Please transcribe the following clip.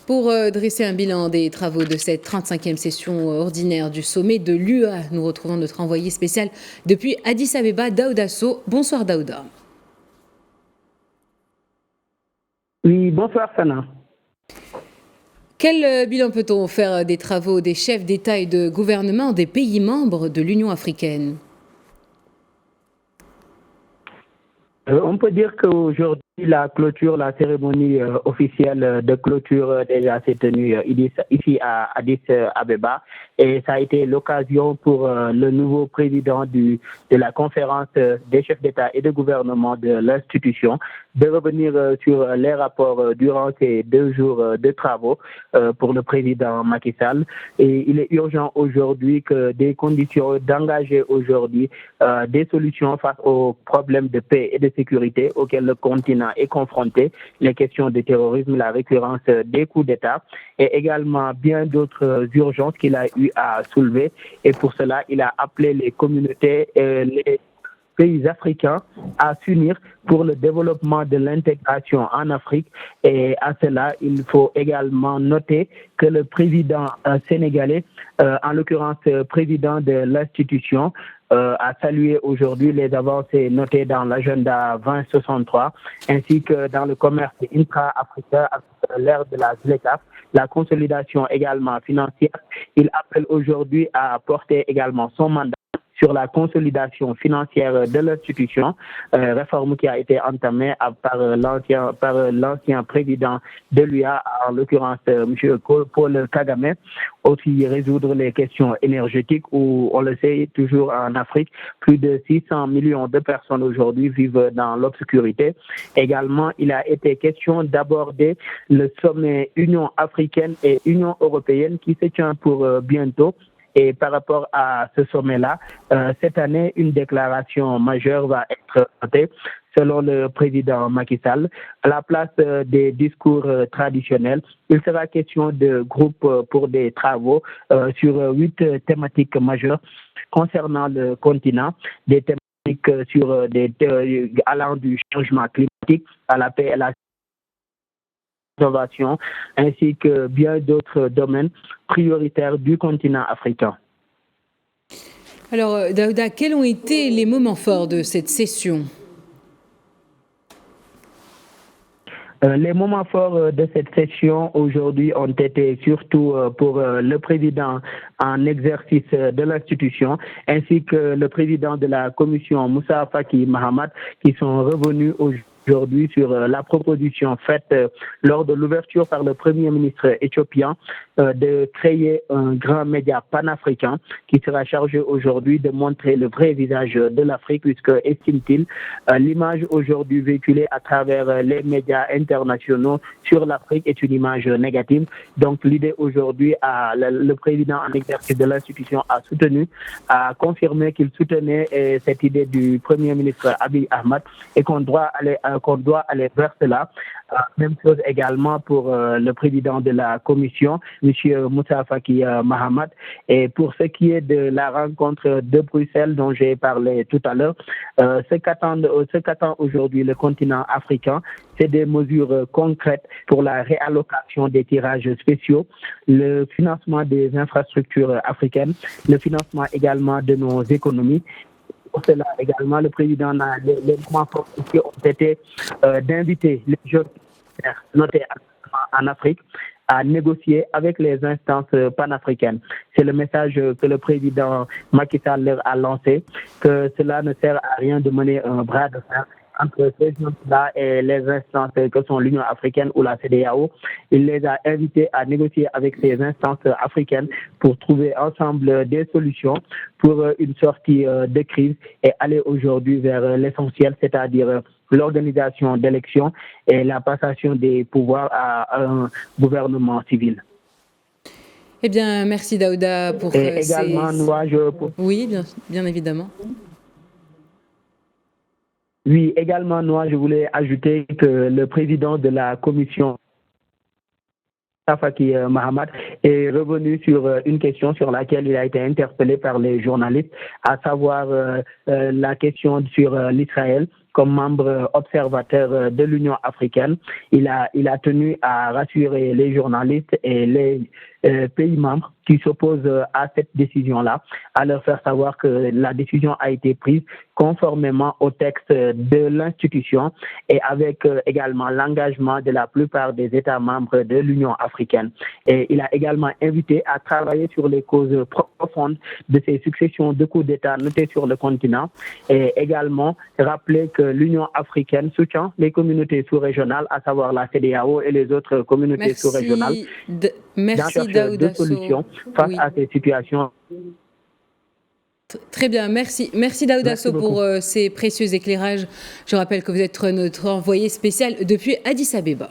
Pour dresser un bilan des travaux de cette 35e session ordinaire du sommet de l'UA, nous retrouvons notre envoyé spécial depuis Addis Abeba, Daouda Sow. Bonsoir Daouda. Oui, bonsoir Sana. Quel bilan peut-on faire des travaux des chefs d'État et de gouvernement des pays membres de l'Union africaine? On peut dire qu'aujourd'hui, la cérémonie officielle de clôture déjà s'est tenue ici à Addis Abeba et ça a été l'occasion pour le nouveau président de la conférence des chefs d'État et de gouvernement de l'institution de revenir sur les rapports durant ces 2 jours de travaux pour le président Macky Sall. Et il est urgent aujourd'hui que des conditions d'engager aujourd'hui des solutions face aux problèmes de paix et de sécurité auxquels le continent est confronté, les questions de terrorisme, la récurrence des coups d'État et également bien d'autres urgences qu'il a eu à soulever. Et pour cela, il a appelé les communautés et les pays africains à s'unir pour le développement de l'intégration en Afrique. Et à cela, il faut également noter que le président sénégalais, en l'occurrence président de l'institution, a salué aujourd'hui les avancées notées dans l'agenda 2063 ainsi que dans le commerce intra-africain à l'ère de la ZLECAf, la consolidation également financière. Il appelle aujourd'hui à porter également son mandat sur la consolidation financière de l'institution, réforme qui a été entamée par l'ancien président de l'UA, en l'occurrence M. Paul Kagame, aussi résoudre les questions énergétiques où, on le sait, toujours en Afrique, plus de 600 millions de personnes aujourd'hui vivent dans l'obscurité. Également, il a été question d'aborder le sommet Union africaine et Union européenne qui se tient pour bientôt. Et par rapport à ce sommet-là, cette année, une déclaration majeure va être faite selon le président Macky Sall. À la place des discours traditionnels, il sera question de groupes pour des travaux sur 8 thématiques majeures concernant le continent, des thématiques sur allant du changement climatique à la paix et la innovation, ainsi que bien d'autres domaines prioritaires du continent africain. Alors, Daouda, quels ont été les moments forts de cette session? Les moments forts de cette session aujourd'hui ont été surtout pour le président en exercice de l'institution ainsi que le président de la commission Moussa Faki Mahamat qui sont revenus aujourd'hui sur la proposition faite lors de l'ouverture par le Premier ministre éthiopien de créer un grand média panafricain qui sera chargé aujourd'hui de montrer le vrai visage de l'Afrique puisque, estime-t-il, l'image aujourd'hui véhiculée à travers les médias internationaux sur l'Afrique est une image négative. Donc l'idée aujourd'hui, le président en exercice de l'institution a confirmé qu'il soutenait cette idée du Premier ministre Abiy Ahmed et qu'on doit aller vers cela. Même chose également pour le président de la commission, M. Moussa Faki Mahamat. Et pour ce qui est de la rencontre de Bruxelles dont j'ai parlé tout à l'heure, ce qu'attend aujourd'hui le continent africain, c'est des mesures concrètes pour la réallocation des tirages spéciaux, le financement des infrastructures africaines, le financement également de nos économies. Pour cela également, le président, les moments forts ici ont été d'inviter les jeunes notés en Afrique à négocier avec les instances panafricaines. C'est le message que le président Macky Sall leur a lancé, que cela ne sert à rien de mener un bras de fer entre ces gens-là et les instances que sont l'Union africaine ou la CEDEAO. Il les a invités à négocier avec ces instances africaines pour trouver ensemble des solutions pour une sortie de crise et aller aujourd'hui vers l'essentiel, c'est-à-dire l'organisation d'élections et la passation des pouvoirs à un gouvernement civil. Eh bien, merci Daouda pour également, Oui, bien évidemment. Oui, également, je voulais ajouter que le président de la commission, Faki Mahamat, est revenu sur une question sur laquelle il a été interpellé par les journalistes, à savoir la question sur l'Israël, comme membre observateur de l'Union africaine. Il a tenu à rassurer les journalistes et les pays membres qui s'opposent à cette décision-là, à leur faire savoir que la décision a été prise conformément au texte de l'institution et avec également l'engagement de la plupart des États membres de l'Union africaine. Et il a également invité à travailler sur les causes profondes de ces successions de coups d'État notés sur le continent et également rappeler que l'Union africaine soutient les communautés sous-régionales, à savoir la CEDEAO et les autres communautés sous-régionales. Merci Daouda Sow. De solutions face à ces situations. Très bien, merci. Merci Daouda Sow pour ces précieux éclairages. Je rappelle que vous êtes notre envoyé spécial depuis Addis Abeba.